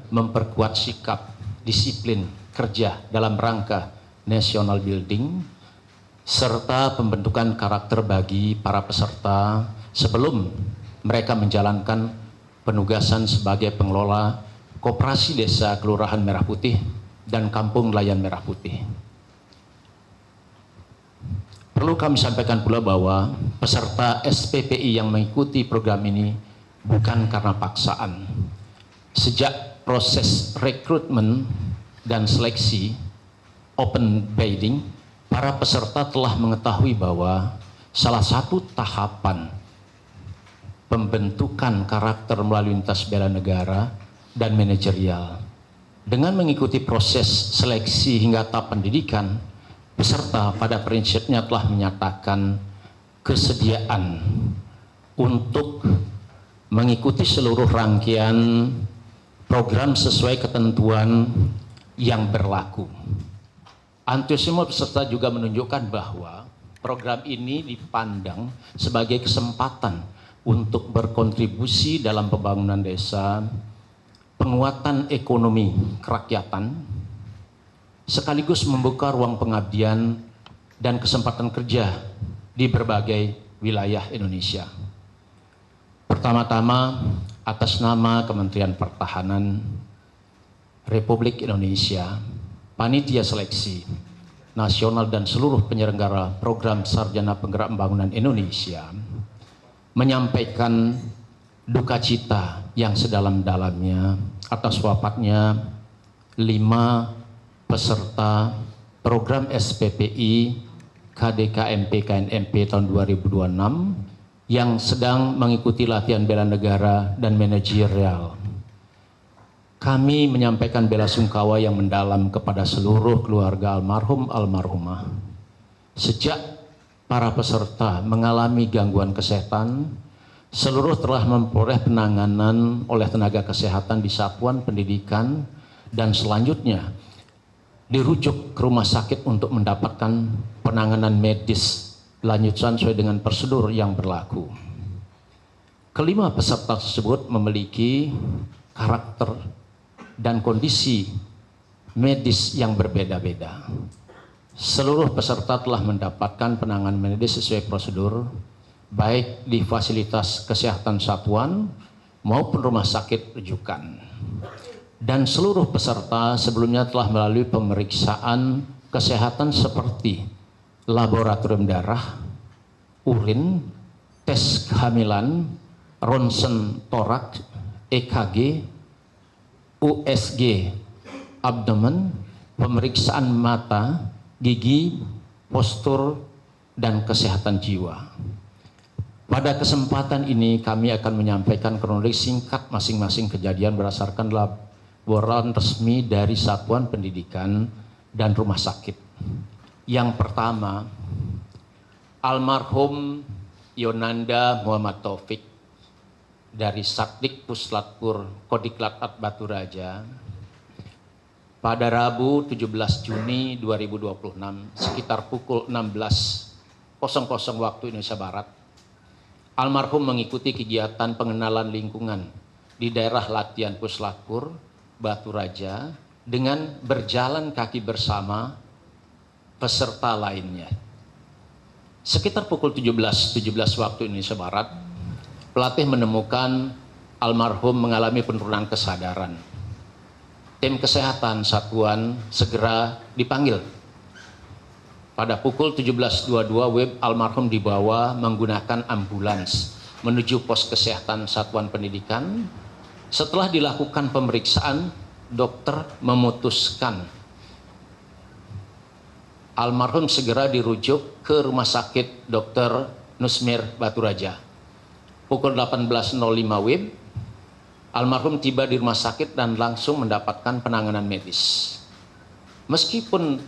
memperkuat sikap disiplin kerja dalam rangka national building, serta pembentukan karakter bagi para peserta sebelum mereka menjalankan penugasan sebagai pengelola Koperasi Desa Kelurahan Merah Putih dan Kampung Nelayan Merah Putih. Perlu kami sampaikan pula bahwa peserta SPPI yang mengikuti program ini bukan karena paksaan. Sejak proses rekrutmen dan seleksi open bidding, para peserta telah mengetahui bahwa salah satu tahapan pembentukan karakter melalui lintas bela negara dan manajerial. Dengan mengikuti proses seleksi hingga tahap pendidikan, peserta pada prinsipnya telah menyatakan kesediaan untuk mengikuti seluruh rangkaian program sesuai ketentuan yang berlaku. Antusiasme peserta juga menunjukkan bahwa program ini dipandang sebagai kesempatan untuk berkontribusi dalam pembangunan desa, penguatan ekonomi kerakyatan, sekaligus membuka ruang pengabdian dan kesempatan kerja di berbagai wilayah Indonesia. Pertama-tama, atas nama Kementerian Pertahanan Republik Indonesia, Panitia Seleksi Nasional dan seluruh penyelenggara program Sarjana Penggerak Pembangunan Indonesia menyampaikan duka cita yang sedalam-dalamnya atas wafatnya 5 peserta program SPPI KDKMP KNMP tahun 2026 yang sedang mengikuti latihan bela negara dan manajerial. Kami menyampaikan bela sungkawa yang mendalam kepada seluruh keluarga almarhum almarhumah. Sejak para peserta mengalami gangguan kesehatan, seluruh telah memperoleh penanganan oleh tenaga kesehatan di satuan pendidikan dan selanjutnya dirujuk ke rumah sakit untuk mendapatkan penanganan medis lanjutan sesuai dengan prosedur yang berlaku. Kelima peserta tersebut memiliki karakter dan kondisi medis yang berbeda-beda. Seluruh peserta telah mendapatkan penanganan medis sesuai prosedur, baik di fasilitas kesehatan satuan maupun rumah sakit rujukan. Dan seluruh peserta sebelumnya telah melalui pemeriksaan kesehatan seperti laboratorium darah, urin, tes kehamilan, ronsen toraks, EKG, USG abdomen, pemeriksaan mata, gigi, postur, dan kesehatan jiwa. Pada kesempatan ini kami akan menyampaikan kronologi singkat masing-masing kejadian berdasarkan laporan resmi dari satuan pendidikan dan rumah sakit. Yang pertama, almarhum Yonanda Muhammad Taufik dari Satdik Puslatpur Kodiklat Baturaja pada Rabu 17 Juni 2026 sekitar pukul 16.00 waktu Indonesia Barat. Almarhum mengikuti kegiatan pengenalan lingkungan di daerah latihan Puslatpur Baturaja dengan berjalan kaki bersama peserta lainnya. Sekitar pukul 17.17 waktu Indonesia Barat, pelatih menemukan almarhum mengalami penurunan kesadaran. Tim kesehatan satuan segera dipanggil. Pada pukul 17.22 almarhum dibawa menggunakan ambulans menuju pos kesehatan satuan pendidikan. Setelah dilakukan pemeriksaan, dokter memutuskan almarhum segera dirujuk ke Rumah Sakit Dr. Nusmir Baturaja. Pukul 18.05 WIB, almarhum tiba di rumah sakit dan langsung mendapatkan penanganan medis. Meskipun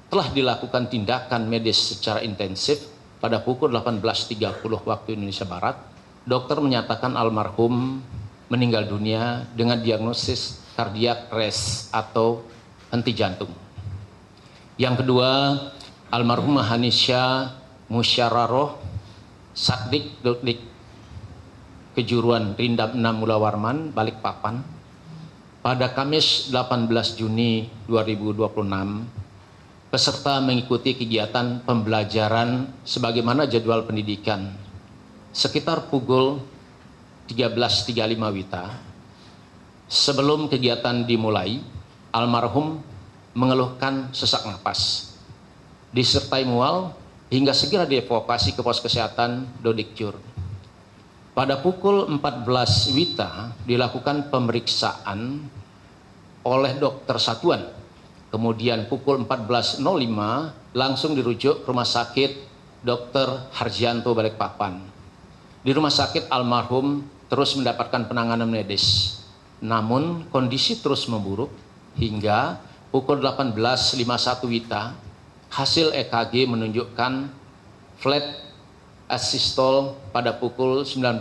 telah dilakukan tindakan medis secara intensif pada pukul 18.30 waktu Indonesia Barat, dokter menyatakan almarhum meninggal dunia dengan diagnosis cardiac arrest atau henti jantung. Yang kedua, almarhum Hanisha Musyararoh, Satdik Kejuruan Rindam 6 Mula Warman, Balikpapan, Pada Kamis 18 Juni 2026, peserta mengikuti kegiatan pembelajaran sebagaimana jadwal pendidikan. Sekitar pukul 13.35 WITA, sebelum kegiatan dimulai, almarhum mengeluhkan sesak napas, disertai mual hingga segera dievakuasi ke pos kesehatan Dodikjur. Pada pukul 14 WITA dilakukan pemeriksaan oleh dokter satuan. Kemudian pukul 14.05 langsung dirujuk ke Rumah Sakit Dr. Harjianto Balikpapan. Di rumah sakit almarhum terus mendapatkan penanganan medis. Namun kondisi terus memburuk hingga pukul 18.51 WITA hasil EKG menunjukkan flat asystole. Pada pukul 19.00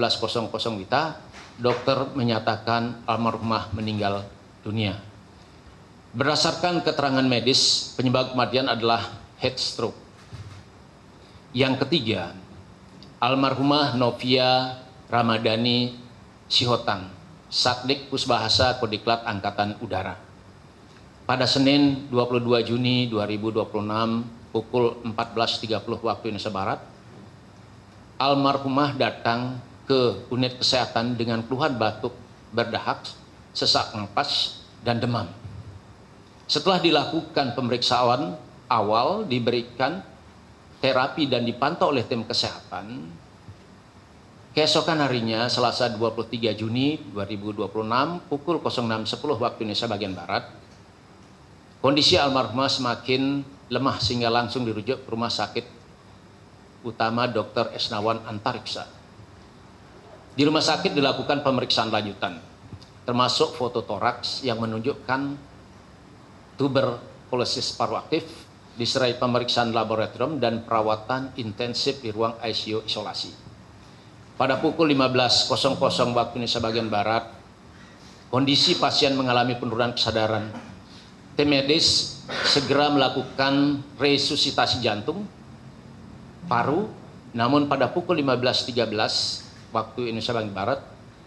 WITA, dokter menyatakan almarhumah meninggal dunia. Berdasarkan keterangan medis, penyebab kematian adalah heat stroke. Yang ketiga, almarhumah Novia Ramadhani Sihotang, Satdik Pusbahasa Kodiklat Angkatan Udara. Pada Senin 22 Juni 2026 pukul 14.30 waktu Indonesia Barat, almarhumah datang ke unit kesehatan dengan keluhan batuk, berdahak, sesak napas, dan demam. Setelah dilakukan pemeriksaan awal, diberikan terapi dan dipantau oleh tim kesehatan, keesokan harinya Selasa 23 Juni 2026 pukul 06.10 waktu Indonesia bagian Barat, kondisi almarhumah semakin lemah sehingga langsung dirujuk ke Rumah Sakit Utama Dr. Esnawan Antariksa. Di rumah sakit dilakukan pemeriksaan lanjutan, termasuk foto toraks yang menunjukkan tuberkulosis paru aktif, disertai pemeriksaan laboratorium dan perawatan intensif di ruang ICU isolasi. Pada pukul 15.00 waktu Indonesia bagian Barat, kondisi pasien mengalami penurunan kesadaran. Tim medis segera melakukan resusitasi jantung, paru, namun pada pukul 15.13 waktu Indonesia bagian Barat,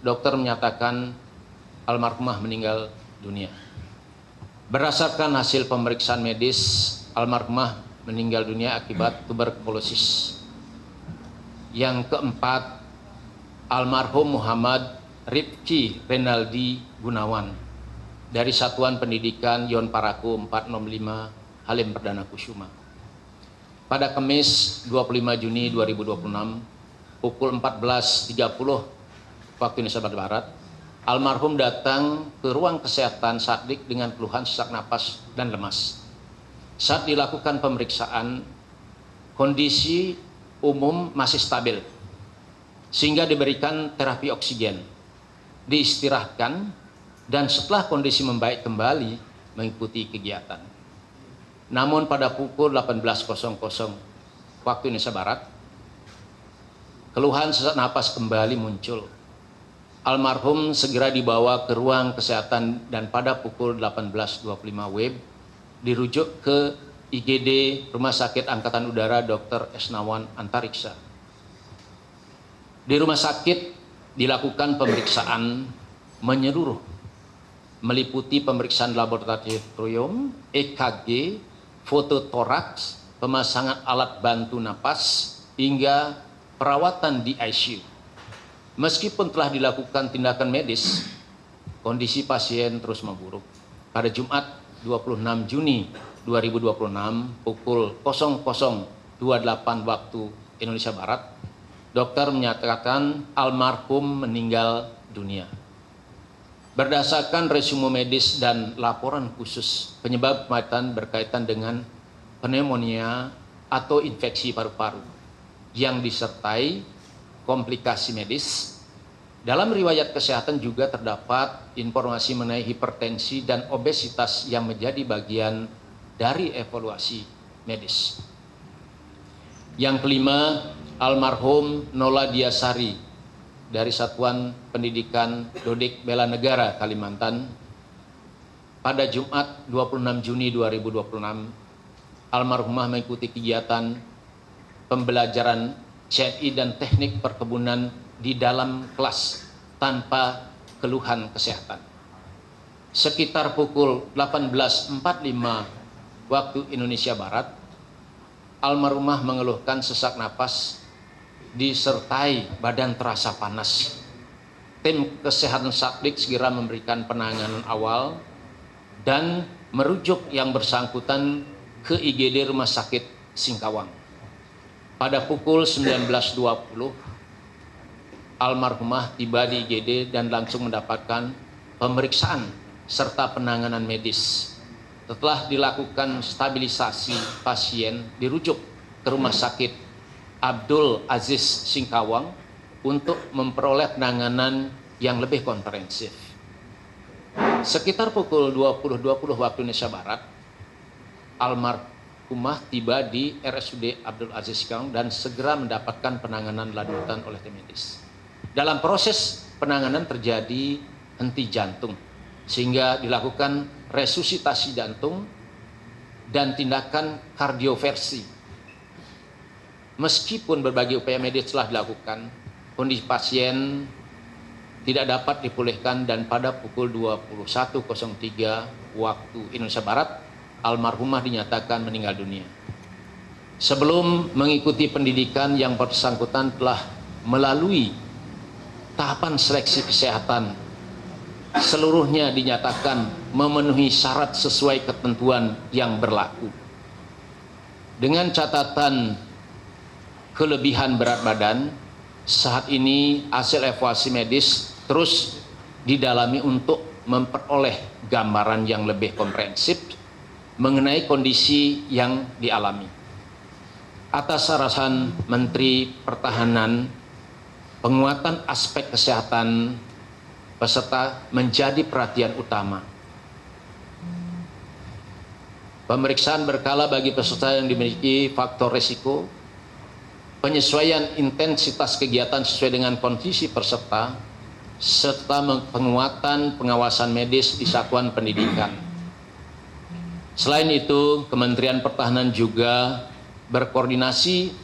dokter menyatakan almarhumah meninggal dunia. Berdasarkan hasil pemeriksaan medis, almarhumah meninggal dunia akibat tuberkulosis. Yang keempat, almarhum Muhammad Rifki Renaldi Gunawan dari Satuan Pendidikan Yon Paraku 465 Halim Perdana Kusuma. Pada Kamis 25 Juni 2026 pukul 14.30 waktu Indonesia Barat, almarhum datang ke ruang kesehatan Satdik dengan keluhan sesak napas dan lemas. Saat dilakukan pemeriksaan, kondisi umum masih stabil, sehingga diberikan terapi oksigen, diistirahatkan, dan setelah kondisi membaik kembali mengikuti kegiatan. Namun pada pukul 18.00 waktu Indonesia Barat, keluhan sesak napas kembali muncul. Almarhum segera dibawa ke ruang kesehatan dan pada pukul 18.25 WIB dirujuk ke IGD Rumah Sakit Angkatan Udara Dr. Esnawan Antariksa. Di rumah sakit dilakukan pemeriksaan menyeluruh, meliputi pemeriksaan laboratorium, EKG, foto toraks, pemasangan alat bantu napas, hingga perawatan di ICU. Meskipun telah dilakukan tindakan medis, kondisi pasien terus memburuk. Pada Jumat 26 Juni 2026 pukul 00.28 waktu Indonesia Barat, dokter menyatakan almarhum meninggal dunia. Berdasarkan resume medis dan laporan khusus, penyebab kematian berkaitan dengan pneumonia atau infeksi paru-paru yang disertai komplikasi medis. Dalam riwayat kesehatan juga terdapat informasi mengenai hipertensi dan obesitas yang menjadi bagian dari evaluasi medis. Yang kelima, almarhum Nola Diasari dari Satuan Pendidikan Dodik Bela Negara Kalimantan. Pada Jumat 26 Juni 2026, almarhumah mengikuti kegiatan pembelajaran CNI dan teknik perkebunan di dalam kelas tanpa keluhan kesehatan. sekitar pukul 18.45 waktu Indonesia Barat, almarhumah mengeluhkan sesak napas disertai badan terasa panas. Tim kesehatan Satlik segera memberikan penanganan awal dan merujuk yang bersangkutan ke IGD Rumah Sakit Singkawang. Pada pukul 19.20, almarhumah tiba di IGD dan langsung mendapatkan pemeriksaan serta penanganan medis. Setelah dilakukan stabilisasi, pasien dirujuk ke Rumah Sakit Abdul Aziz Singkawang untuk memperoleh penanganan yang lebih komprehensif. Sekitar pukul 20.20 waktu Indonesia Barat, almarhumah tiba di RSUD Abdul Aziz Singkawang dan segera mendapatkan penanganan lanjutan oleh tim medis. Dalam proses penanganan terjadi henti jantung, sehingga dilakukan resusitasi jantung dan tindakan kardioversi. Meskipun berbagai upaya medis telah dilakukan, kondisi pasien tidak dapat dipulihkan dan pada pukul 21.03 waktu Indonesia Barat, almarhumah dinyatakan meninggal dunia. Sebelum mengikuti pendidikan, yang bersangkutan telah melalui tahapan seleksi kesehatan. Seluruhnya dinyatakan memenuhi syarat sesuai ketentuan yang berlaku. Dengan catatan kelebihan berat badan, saat ini hasil evaluasi medis terus didalami untuk memperoleh gambaran yang lebih komprehensif mengenai kondisi yang dialami. Atas arahan Menteri Pertahanan, penguatan aspek kesehatan peserta menjadi perhatian utama. Pemeriksaan berkala bagi peserta yang dimiliki faktor risiko, penyesuaian intensitas kegiatan sesuai dengan kondisi peserta, serta penguatan pengawasan medis di satuan pendidikan. Selain itu, Kementerian Pertahanan juga berkoordinasi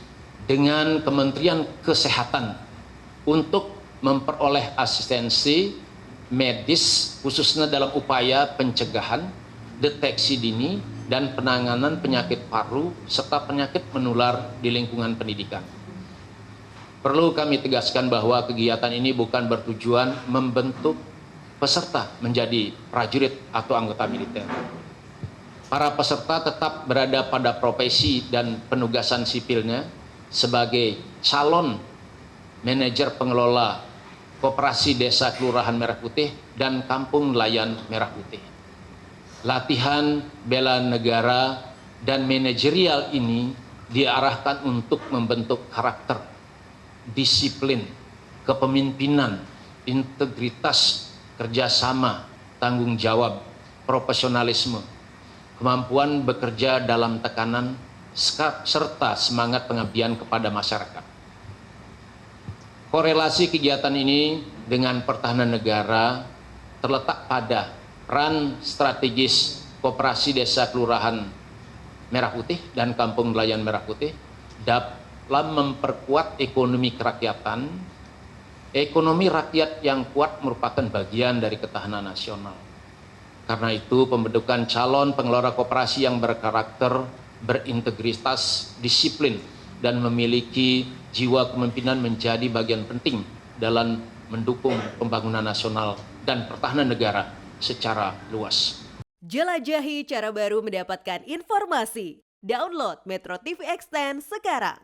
dengan Kementerian Kesehatan untuk memperoleh asistensi medis khususnya dalam upaya pencegahan, deteksi dini, dan penanganan penyakit paru serta penyakit menular di lingkungan pendidikan. Perlu kami tegaskan bahwa kegiatan ini bukan bertujuan membentuk peserta menjadi prajurit atau anggota militer. Para peserta tetap berada pada profesi dan penugasan sipilnya sebagai calon manajer pengelola Koperasi Desa Kelurahan Merah Putih dan Kampung Nelayan Merah Putih. Latihan bela negara dan manajerial ini diarahkan untuk membentuk karakter, disiplin, kepemimpinan, integritas, kerjasama, tanggung jawab, profesionalisme, kemampuan bekerja dalam tekanan, serta semangat pengabdian kepada masyarakat. Korelasi kegiatan ini dengan pertahanan negara terletak pada peran strategis Koperasi Desa Kelurahan Merah Putih dan Kampung Nelayan Merah Putih dalam memperkuat ekonomi kerakyatan. Ekonomi rakyat yang kuat merupakan bagian dari ketahanan nasional. Karena itu, pembentukan calon pengelola koperasi yang berkarakter, berintegritas, disiplin, dan memiliki jiwa kepemimpinan menjadi bagian penting dalam mendukung pembangunan nasional dan pertahanan negara secara luas. Jelajahi cara baru mendapatkan informasi. Download Metro TV Extend sekarang.